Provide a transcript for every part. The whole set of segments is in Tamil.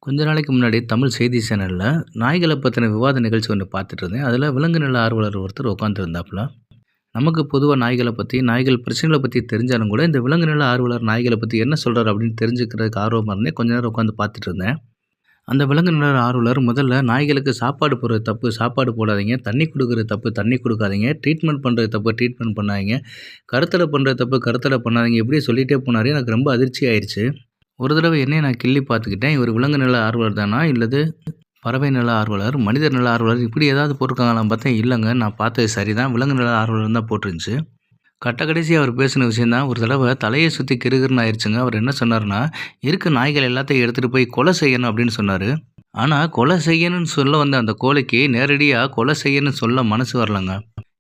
கொஞ்ச நாளைக்கு முன்னாடி தமிழ் செய்தி சேனல்ல நாய்கள பத்தின விவாத நிகழ்ச்சி ஒண்ணு பார்த்துட்டு இருந்தேன். அதுல விலங்கு நல ஆர்வலர் ஒருத்தர் உட்கார்ந்திருந்தாப்புல. நமக்கு பொதுவா நாய்கள பத்தி, நாய்கள் பிரச்சனைகள பத்தி தெரிஞ்சாலும் கூட, இந்த விலங்கு நல ஆர்வலர் நாய்கள பத்தி என்ன சொல்றாரு அப்படின்னு தெரிஞ்சுக்கிறதுக்கு ஆர்வமா இருந்தேன். கொஞ்ச நேரம் உட்கார்ந்து பார்த்துட்டு இருந்தேன். அந்த விலங்கு நல ஆர்வலர் முதல்ல நாய்களுக்கு சாப்பாடு போடுறது தப்பு, சாப்பாடு போடாதீங்க. தண்ணி குடுக்குறது தப்பு, தண்ணி குடுக்காதீங்க. ட்ரீட்மெண்ட் பண்றது தப்பு, ட்ரீட்மெண்ட் பண்ணாதீங்க. கருத்தடை பண்றது தப்பு, கருத்தடை பண்ணாதீங்க. இப்படியே சொல்லிட்டே போனாரு. எனக்கு ரொம்ப அதிர்ச்சி ஆயிருச்சு. ஒரு தடவ என்னைய நான் கிள்ளி பார்த்துக்கிட்டேன். இவரு விலங்கு நல ஆர்வலர் தானா? இல்லது பறவை நல ஆர்வலர், மனிதர் நல ஆர்வலர் இப்படி ஏதாவது போட்டிருக்காங்களான்னு பார்த்தேன். இல்லங்க. நான் பார்த்தது சரிதான். விலங்கு நல ஆர்வலர்ன்னு தான் போட்டிருந்துச்சு. கடைசியா அவர் பேசின விஷயம் தான். ஒரு தடவ தலைய சுத்தி கிறுகிறுன்னு ஆயிருச்சுங்க. அவர் என்ன சொன்னாருன்னா, "இருக்க நாய்கள் எல்லாத்தையும் எடுத்துட்டு போய் கொலை செய்யணும்" அப்படின்னு சொன்னாரு. ஆனா, கொலை செய்யணும்னு சொல்ல வந்த அந்த கோழிக்கு நேரடியா கொலை செய்யணும்னு சொல்ல மனசு வரலங்க.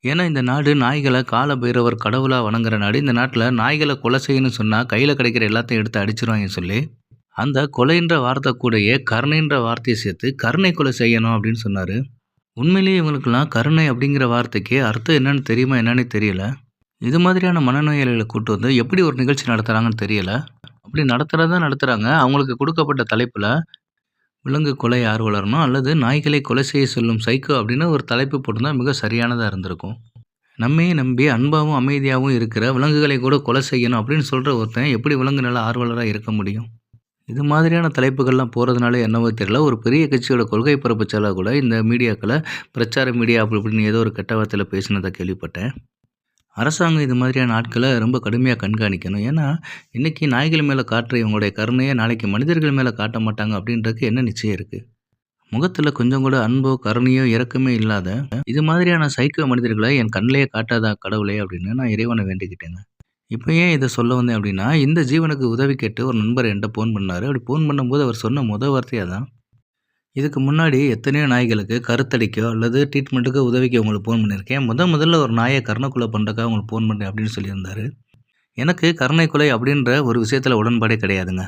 ஏன்னா, இந்த நாடு நாய்கள கால பைரவர் கடவுளா வணங்குற நாடு. இந்த நாட்டுல நாய்கள கொலை செய்யணும்னு சொன்னா, கையில கிடைக்கிற எல்லாத்தையும் எடுத்து அடிச்சுருவாங்கன்னு சொல்லி, அந்த கொலைன்ற வார்த்தை கூடயே கருணைன்ற வார்த்தைய சேர்த்து, கருணை கொலை செய்யணும் அப்படின்னு சொன்னாரு. உண்மையிலேயே இவங்களுக்கெல்லாம் கருணை அப்படிங்கிற வார்த்தைக்கு அர்த்தம் என்னன்னு தெரியுமா என்னன்னே தெரியல. இது மாதிரியான மனநோயாளிகள கூட்டு வந்து எப்படி ஒரு நிகழ்ச்சி நடத்துறாங்கன்னு தெரியல. அப்படி நடத்துறது தான் நடத்துறாங்க. அவங்களுக்கு குடுக்கப்பட்ட தலைப்புல, விலங்கு கொலை ஆர்வலர்னோ அல்லது நாய்களை கொலை செய்ய சொல்லும் சைக்கோ அப்படின்னு ஒரு தலைப்பு போட்டிருந்தா மிக சரியானதா இருந்திருக்கும். நம்மையே நம்பி அன்பாவும், அமைதியாவும் இருக்கிற விலங்குகளை கூட கொலை செய்யணும் அப்படின்னு சொல்ற ஒருத்தன் எப்படி விலங்கு நல ஆர்வலரா இருக்க முடியும்? இது மாதிரியான தலைப்புகள்லாம் போறதுனால என்னவோ தெரியல. ஒரு பெரிய கட்சியோட கொள்கை பரப்பு செயலர் கூட இந்த மீடியாக்கள பிரச்சார மீடியா அப்படி இப்படின்னு ஏதோ ஒரு கெட்ட வார்த்தையில பேசினத கேள்விப்பட்டேன். அரசாங்கம் இது மாதிரியான ஆட்கள ரொம்ப கடுமையா கண்காணிக்கணும். ஏன்னா, இன்னைக்கு நாய்கள் மேல காட்டுற இவங்களுடைய கருணைய நாளைக்கு மனிதர்கள் மேல காட்ட மாட்டாங்க அப்படின்றதுக்கு என்ன நிச்சயம் இருக்கு? முகத்துல கொஞ்சம் கூட அன்போ, கருணையோ, இரக்கமே இல்லாத இது மாதிரியான சைக்கோ மனிதர்கள என் கண்லயே காட்டாதா கடவுளே! அப்படின்னு நான் இறைவன வேண்டிக்கிட்டேங்க. இப்ப ஏன் இத சொல்ல வந்தேன் அப்படின்னா, இந்த ஜீவனுக்கு உதவி கேட்டு ஒரு நண்பர் என்ட்ட ஃபோன் பண்ணாரு. அப்படி ஃபோன் பண்ணும்போது அவர் சொன்ன வார்த்தை அதான். இதுக்கு முன்னாடி எத்தனையோ நாய்களுக்கு கருத்தடைக்கோ அல்லது ட்ரீட்மெண்ட்டுக்கோ உதவிக்கு உங்களுக்கு ஃபோன் பண்ணியிருக்கேன். முதல்ல ஒரு நாய கருணை கொலை பண்றதுக்காக உங்களுக்கு ஃபோன் பண்றேன் அப்படின்னு சொல்லியிருந்தாரு. எனக்கு கருணை கொலை அப்படின்ற ஒரு விஷயத்துல உடன்பாடே கிடையாதுங்க.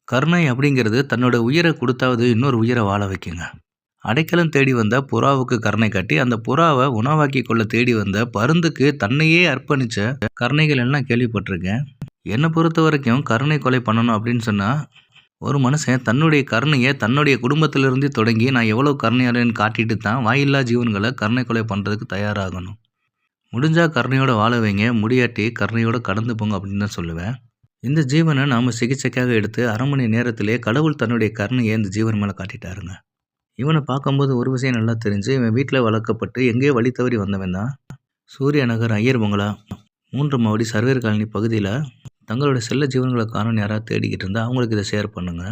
கருணை அப்படிங்கிறது தன்னோட உயிர குடுத்தாவது இன்னொரு உயிர வாழ வைக்குங்க. அடைக்கலம் தேடி வந்த புறாவுக்கு கருணை காட்டி, அந்த புறாவ உணவாக்கிக் கொள்ள தேடி வந்த பருந்துக்கு தன்னையே அர்ப்பணிச்ச கருணைகள் எல்லாம் கேள்விப்பட்டிருக்கேன். என்ன பொறுத்தவரைக்கும் கருணை கொலை பண்ணணும் அப்படின்னு சொன்னா, ஒரு மனுஷன் தன்னுடைய கருணைய தன்னுடைய குடும்பத்திலிருந்து தொடங்கி, நான் எவ்வளவு கருணையாளன்னு காட்டிட்டு தான் வாயில்லா ஜீவன்கள கருணை கொலை பண்றதுக்கு தயாராகணும். முடிஞ்சா கருணையோட வாழ வைங்க, முடியாட்டி கருணையோட கடந்து போங்க அப்படின்னு தான் சொல்லுவேன். இந்த ஜீவன நாம சிகிச்சைக்காக எடுத்து 1/2 மணி நேரத்திலேயே கடவுள் தன்னுடைய கருணைய இந்த ஜீவன் மேல காட்டிட்டாருங்க. இவன பார்க்கும்போது ஒரு விஷயம் நல்லா தெரிஞ்சு, இவன் வீட்ல வளர்க்கப்பட்டு எங்கேயோ வழி தவறி வந்தவன் தான். சூர்யா நகர் ஐயர் பங்களா 3 மாவடி சர்வேர் காலனி பகுதியில தங்களோட செல்ல ஜீவன்கள காணோம்னு யாராவது தேடிக்கிட்டு இருந்தா, அவங்களுக்கு இத ஷேர் பண்ணுங்க.